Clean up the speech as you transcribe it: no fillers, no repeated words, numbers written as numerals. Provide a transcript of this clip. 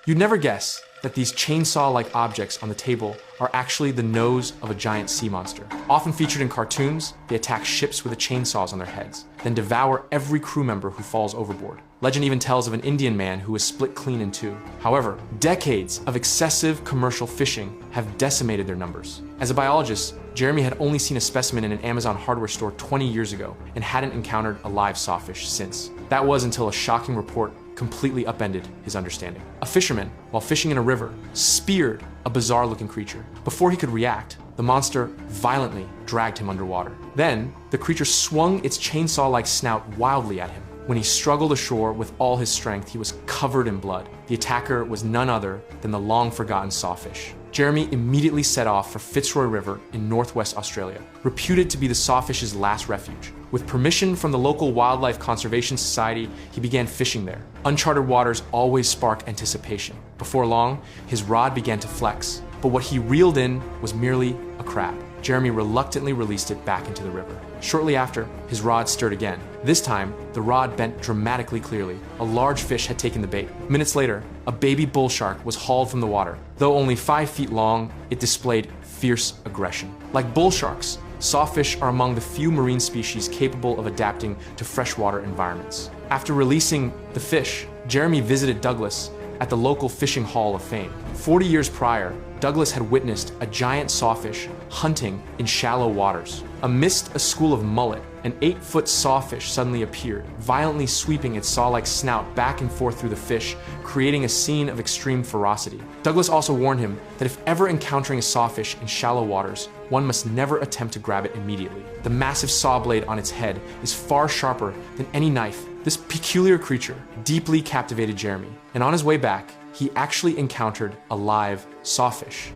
You'd never guess that these chainsaw-like objects on the table are actually the nose of a giant sea monster. Often featured in cartoons, they attack ships with the chainsaws on their heads, then devour every crew member who falls overboard. Legend even tells of an Indian man who was split clean in two. However, decades of excessive commercial fishing have decimated their numbers. As a biologist, Jeremy had only seen a specimen in an Amazon hardware store 20 years ago and hadn't encountered a live sawfish since. That was until a shocking report completely upended his understanding. A fisherman, while fishing in a river, speared a bizarre-looking creature. Before he could react, the monster violently dragged him underwater. Then, the creature swung its chainsaw-like snout wildly at him. When he struggled ashore with all his strength, he was covered in blood. The attacker was none other than the long-forgotten sawfish. Jeremy immediately set off for Fitzroy River in northwest Australia, reputed to be the sawfish's last refuge. With permission from the local Wildlife Conservation Society, he began fishing there. Uncharted waters always spark anticipation. Before long, his rod began to flex, but what he reeled in was merely a crab. Jeremy reluctantly released it back into the river. Shortly after, his rod stirred again. This time, the rod bent dramatically clearly. A large fish had taken the bait. Minutes later, a baby bull shark was hauled from the water. Though only 5 feet long, it displayed fierce aggression. Like bull sharks, sawfish are among the few marine species capable of adapting to freshwater environments. After releasing the fish, Jeremy visited Douglas at the local Fishing Hall of Fame. 40 years prior, Douglas had witnessed a giant sawfish hunting in shallow waters. Amidst a school of mullet, an 8-foot sawfish suddenly appeared, violently sweeping its saw-like snout back and forth through the fish, creating a scene of extreme ferocity. Douglas also warned him that if ever encountering a sawfish in shallow waters, one must never attempt to grab it immediately. The massive saw blade on its head is far sharper than any knife. This peculiar creature deeply captivated Jeremy, and on his way back, he actually encountered a live sawfish.